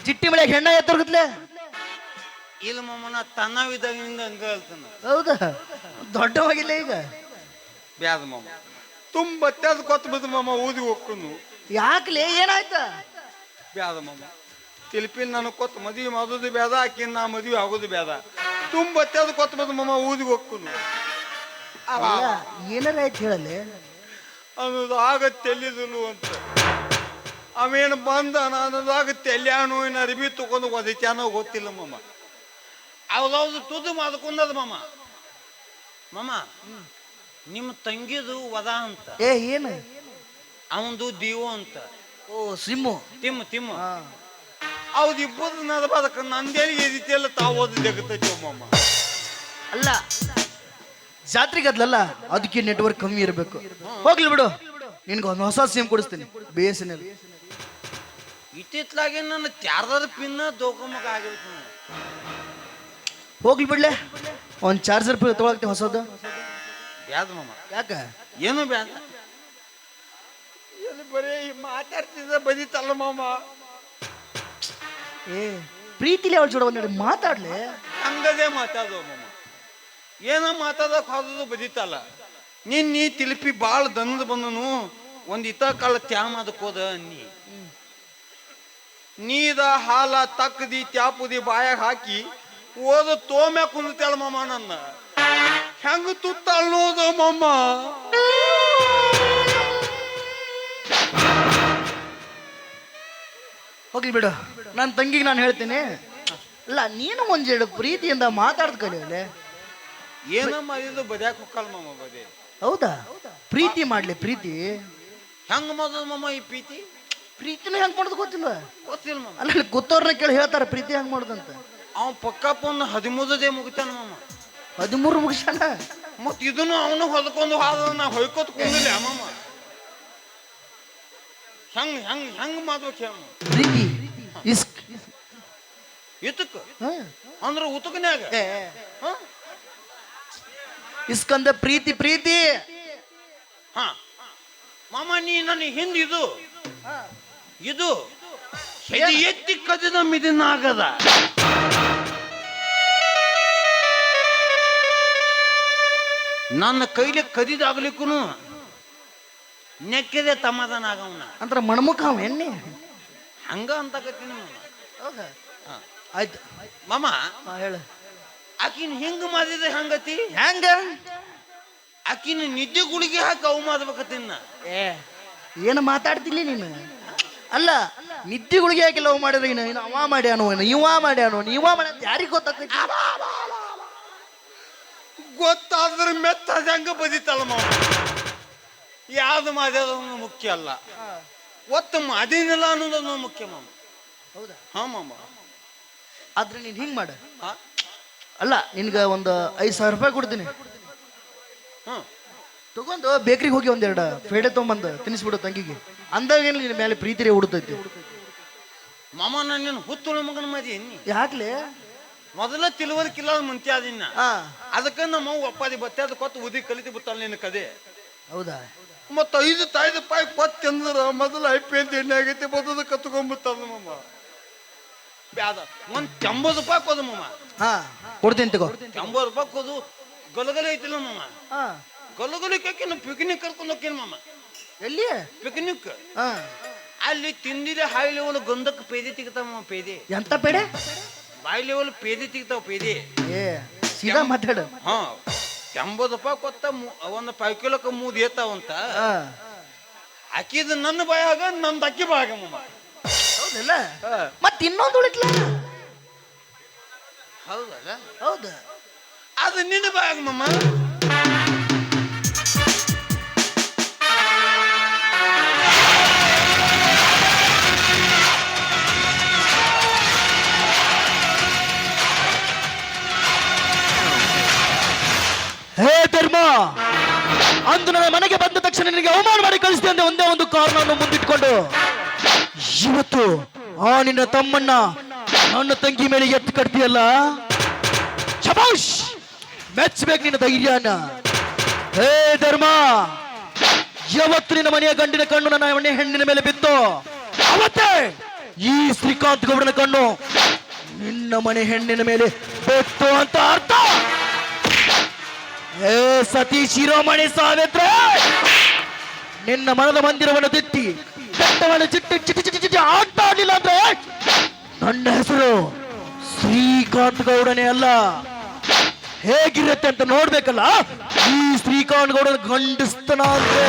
ಚಿಟ್ಟಿ ಮಳೆ ಹೆಣ್ಣ ಎತ್ತರ್ಗತ್ಲೆ ಇಲ್ಲ ಮಾಮ ನಾ ತನ್ನವಿದ್ದಾಗಿನಿಂದ ಹಂಗ ಹೇಳ್ತಾನ. ಹೌದಾ ದೊಡ್ಡವಾಗಿಲ್ಲ ಈಗ ಬ್ಯಾದ ಮಾಮ ತುಂಬ ಅತ್ಯಾದ ಕೊತ್ತ ಬಿದ್ದು ಮಾಮ ಊದಿ ಹೋಗ್ಕೊಂಡು ಯಾಕ್ಲೆ ಏನಾಯ್ತ ಬ್ಯಾದ ಮಾಮ ತಿಲ್ಪಿನ ನಾನು ಕೊತ್ತ ಮದುವೆ ಮಾಡೋದು ಬೇಡ ಆಕಿನ ನಾ ಮದುವೆ ಆಗೋದು ಬೇಡ ತುಂಬ ಅತ್ಯಾದ ಕೊತ್ತ ಬಿದ್ದು ಮಾಮ ಊದಿ ಹೋಗ್ಕೊಂಡು ಏನಾರ ಆಯ್ತು ಹೇಳಲೆ ಅನ್ನೋದು ಆಗತ್ತೆ ಎಲ್ಲಿದಲು ಅಂತ ಅವೇನು ಬಂದ ಅನ್ನೋದಾಗ ತೆಲ್ಯಾನು ಇನ್ನು ಅರಿಬಿ ತಗೊಂಡು ಒದಕ್ಯಾನೋ ಗೊತ್ತಿಲ್ಲ ಮಾಮ ಅವ್ರವ್ದು ತುದು ಮಾಡ್ಕೊಂಡದ ಮಾಮ ಮಾಮ ನಿಮ್ಮ ತಂಗಿದು ವದ ಅಂತ ಏನು ಅವಂದು ದೀವು ಅಂತ ಓ ಸಿಮ್ಮು ತಿಮ್ಮ ಅವ್ದು ಇಬ್ಬರು ನದಬದಕ ನಂದೇಲಿ ಎದಿತಿಯಲ್ಲ ತಾವು ಓದು ಜಗತ್ತೈತಿ ಮಾಮ ಅಲ್ಲ ಜಾತ್ರೆಗದ್ಲಲ್ಲ ಅದಕ್ಕೆ ನೆಟ್ವರ್ಕ್ ಕಮ್ಮಿ ಇರಬೇಕು ಹೋಗ್ಲಿ ಬಿಡು ನಿನ್ಗೆ ಒಂದು ಹೊಸ ಸಿಮ್ ಕೊಡಿಸ್ತೀನಿ ಬಿ ಎಸ್ ಎನ್ ಎಲ್ ಇತ್ತಿತ್ಲಾಗಿ ನನ್ನ ತ್ಯಾರ್ದಾರ ಪಿನ್ನ ದೋಕಮಕ ಆಗಿರುತ್ತೆ ಹೋಗ್ಲಿ ಬಿಡ್ಲೆ ಒಂದು ಚಾರ್ಜರ್ ತೊಗೊಳಕ್ತಿ ಹೊಸದು ಬ್ಯಾದ ಮಾಮ ಯಾಕ ಏನು ಬ್ಯಾದ ಎಲ್ಲಿ ಬರೀ ಮಾತಾಡ್ತಿದ್ದ ಬದಿತಲ್ಲ ಮಾಮ ಏ ಪ್ರೀತಿಲಿ ಅವಳು ಜೋಡ ಒಂದೆರಡು ಮಾತಾಡ್ಲೆ ಹಂಗದೇ ಮಾತಾಡೋ ಮಾಮ ಏನೋ ಮಾತಾಡಕ್ ಹೋದದು ಬದಿತಲ್ಲ ನೀ ತಿಲಿಪಿ ಭಾಳ ದನದ ಬಂದನು ಒಂದು ಇತ ಕಾಲ ತ್ಯಾಮ ಅದಕ್ಕೆ ಹೋದ ನೀದ ಹಾಲ ತಕ್ಕದಿ ತ್ಯಾಪುದಿ ಬಾಯಾಗ ಹಾಕಿ ಓದ ತೋಮ್ಯಾ ಕುಂದತೇಳ ಮಾಮ ನನ್ನ ಹೆಂಗ ತುತ್ತ ಅನ್ನೋದು ಮಾಮ ಹೋಗ್ಲಿ ಬಿಡು ನನ್ನ ತಂಗಿಗೆ ನಾನು ಹೇಳ್ತೀನಿ ಅಲ್ಲ ನೀನು ಒಂದೆರಡು ಪ್ರೀತಿಯಿಂದ ಮಾತಾಡ್ದ ಕಲಿಯಲೆ ಏನಮ್ಮ ಇದು ಬದ್ಯಾಕ ಹೊಕ್ಕಲ್ಲ ಮಾಮ ಬದೇ ಹೌದಾ ಪ್ರೀತಿ ಮಾಡ್ಲಿ ಪ್ರೀತಿ ಹೆಂಗ ಮಾಡೋದು ಮಾಮ ಈ ಪ್ರೀತಿ ಪ್ರೀತಿನ ಹೆಂಗ್ ಮಾಡೋದು ಗೊತ್ತಿಲ್ಲ ಗೊತ್ತಿಲ್ಲ ಮಾಮ ಅಲ್ಲಿ ಗೊತ್ತವ್ರನ್ನ ಕೇಳಿ ಹೇಳ್ತಾರೆ ಪ್ರೀತಿ ಹೆಂಗ್ ಮಾಡೋದಂತ ಅವ ಪಕ್ಕಪ್ಪ ಒಂದು 13ದೇ ಮುಗಿತಾನ ಮಾಮ 13 ಮುಗಿಸ್ಯಾನ ಮತ್ ಇದನ್ನು ಅವನು ಹೊದ್ಕೊಂಡು ಹಾದ ನಾ ಹೊಯ್ಕೋತ್ ಕುಂದಿಲ್ಲ ಮಾಮ ಹೆಂಗ್ ಮಾಡ್ಬೇಕು ಹೇಳ ಪ್ರೀತಿ ಇಸ್ಕ್ ಇತಕ್ ಅಂದ್ರ ಉತಕನ್ಯಾಗ ಇಸ್ಕಂದ ಪ್ರೀತಿ ಪ್ರೀತಿ ಹಾ ಮಾಮ ನೀ ನನ್ನ ಹಿಂದ ಇದು ಹೆಜ್ಜೆ ಎತ್ತಿ ಕದಿದ ಮಿದಿನ ಆಗದ ನನ್ನ ಕೈಲಿ ಕದಿದಾಗ್ಲಿಕ್ಕೂ ನೆಕ್ಕಿದೆ ಸಮಾಧಾನ ಆಗವನ ಅಂದ್ರ ಮಣ್ಮುಖ ಅವ ಎಣ್ಣೆ ಹಂಗ ಅಂತಕತ್ತೀನಿ ಮಾಮ ಆಯ್ತು ಮಾಮ ಹೇಳು ಆಕಿನ ಹಿಂಗ ಮಾಡಿದ ಹಂಗತಿ ಹೆಂಗ ಆಕಿನ ನಿದ್ದೆ ಗುಳಿಗೆ ಹಾಕಿ ಅವು ಮಾಡ್ಬೇಕತ್ತಿನ ಏನು ಮಾತಾಡ್ತಿಲ್ಲ ನೀನು ಅಲ್ಲ ನಿದ್ದೆಗಳಿಗೆ ಯಾಕೆ ಲವ್ ಮಾಡಿದ್ರೆ ಇನ್ನು ಅವ ಮಾಡ್ಯಾನು ಇವ ಮಾಡ್ಯಾನು ನೀವ ಮಾಡ್ಯಾನ ಯಾರಿಗೆ ಗೊತ್ತಾಗ್ತೈತಿ ಗೊತ್ತಾದ್ರೆ ಮೆತ್ತ ಹೆಂಗ ಬದಿತಲ್ಲ ಮಾವ ಯಾವ್ದು ಮಾಡ್ಯದ ಮುಖ್ಯ ಅಲ್ಲ ಒತ್ತು ಮಾಡಿನಿಲ್ಲ ಅನ್ನೋದನ್ನು ಮುಖ್ಯ ಮಾಮ ಹೌದಾ ಹಾ ಮಾಮ ಆದ್ರೆ ನೀನ್ ಹಿಂಗ್ ಮಾಡ ಅಲ್ಲ ನಿನ್ಗ ಒಂದು 5,000 ರೂಪಾಯಿ ಕೊಡ್ತೀನಿ ತಗೊಂಡು ಬೇಕ್ರಿಗೆ ಹೋಗಿ ಒಂದೆರಡು ಫೇಡೆ ತೊಗೊಂಬಂದು ತಿನ್ನಿಸ್ಬಿಡು ತಂಗಿಗೆ ಅಂದಾಗೇನು ನಿನ್ನ ಮೇಲೆ ಪ್ರೀತಿರೇ ಹುಡುತೈತಿ ಮಾಮ ನಾನು ಹುತ್ತುಳ ಮಗನ ಮದಿ ಯಾಕ್ಲೆ ಮೊದಲ ತಿಳುವಳಿಕಿಲ್ಲ ಮುಂಚೆ ಅದಿನ್ನ ಅದಕ್ಕ ನಮ್ಮ ಒಪ್ಪಾದಿ ಬತ್ತೆ ಅದು ಕೊತ್ತು ಉದಿ ಕಲಿತಿ ಬಿತ್ತಲ್ಲ ನಿನ್ನ ಕದೆ ಹೌದಾ ಮತ್ತ 5,000 ರೂಪಾಯಿ ಕೊತ್ತು ಅಂದ್ರ ಮೊದಲ ಐಪಿಎಲ್ ಎಣ್ಣೆ ಆಗೈತಿ ಬದದ ಕತ್ಕೊಂಡ್ಬಿತ್ತಲ್ಲ ಮಾಮ ಬ್ಯಾದ ಒಂದ್ 80 ರೂಪಾಯಿ ಕೊದು ಮಾಮ ಕೊಡ್ತೀನಿ ತಗೋ 80 ರೂಪಾಯಿ ಕೊದು ಗಲಗಲೆ ಐತಿಲ್ಲ ಮಾಮ ಗಲಗಲಿಕ್ಕೆ ಪಿಕ್ನಿಕ್ ಕರ್ಕೊಂಡು ಹೋಗ್ತೀನಿ ಮಾಮ ಎಲ್ಲಿ ಪಿಕ್ನಿಕ್ ಅಲ್ಲಿ ತಿಂದಿದೆ ಹೈ ಲೆವೆಲ್ ಗಂಧಕ್ಕೆ ಪೇದೆ ತೆಗಿತಾವ ಮಾಮ ಪೇದೆ ಎಂತ ಪೇಡೆ ಬಾಯಿ ಲೆವೆಲ್ ಪೇದೆ ತೆಗಿತಾವ ಪೇದೆ ಸೀದಾ ಮಾತಾಡು 80 ರೂಪಾಯಿ ಕೊತ್ತ ಒಂದು 5 ಕಿಲೋಕ್ಕೆ 3 ಏತಾವಂತ ಅಕ್ಕಿದ ನನ್ನ ಬಾಯಾಗ ನಂದು ಅಕ್ಕಿ ಬಾಯಾಗ ಮಾಮ ಹೌದಲ್ಲ ಮತ್ ಇನ್ನೊಂದು ಉಳಿತ್ಲ ಹೌದಲ್ಲ ಹೌದು ಅದು ನಿನ್ನ ಬಾಯಾಗ ಮಾಮ ಹೇ ಧರ್ಮ ಅಂದು ನನ್ನ ಮನೆಗೆ ಬಂದ ತಕ್ಷಣ ನಿನಗೆ ಅವಮಾನ ಮಾಡಿ ಕಳಿಸ್ತೆ ಅಂತ ಒಂದೇ ಒಂದು ಕಾರಣವನ್ನು ಮುಂದಿಟ್ಕೊಂಡು ಇವತ್ತು ಆ ನಿನ್ನ ತಮ್ಮಣ್ಣ ನನ್ನ ತಂಗಿ ಮೇಲೆ ಎತ್ತು ಕಟ್ತೀಯಲ್ಲ ಶಬಾಷ್ ಮೆಚ್ಚಬೇಕು ನಿನ್ನ ಧೈರ್ಯನ ಹೇ ಧರ್ಮ ಯಾವತ್ತು ನಿನ್ನ ಮನೆಯ ಗಂಡಿನ ಕಣ್ಣು ನನ್ನ ಮನೆಯ ಹೆಣ್ಣಿನ ಮೇಲೆ ಬಿತ್ತು ಅವತ್ತೇ ಈ ಶ್ರೀಕಾಂತ್ ಗೌಡನ ಕಣ್ಣು ನಿನ್ನ ಮನೆ ಹೆಣ್ಣಿನ ಮೇಲೆ ಬೆತ್ತು ಅಂತ ಅರ್ಥ. ಏ ಸತೀಶ್ ಶಿರೋಮಣಿ ಸಾವಿತ್ರ, ನಿನ್ನ ಮನದ ಮಂದಿರವನ್ನು ತಿಟ್ಟಿ ಬೆಟ್ಟವನ್ನು ಚಿಟ್ಟಿ ಆಟ ಆಡಲಿಲ್ಲ ಅಂದ್ರೆ ನನ್ನ ಹೆಸರು ಶ್ರೀಕಾಂತ್ ಗೌಡನೇ ಅಲ್ಲ. ಹೇಗಿರುತ್ತೆ ಅಂತ ನೋಡ್ಬೇಕಲ್ಲ ಈ ಶ್ರೀಕಾಂತ್ ಗೌಡನ ಗಂಡಸ್ತನ ಅಂದ್ರೆ.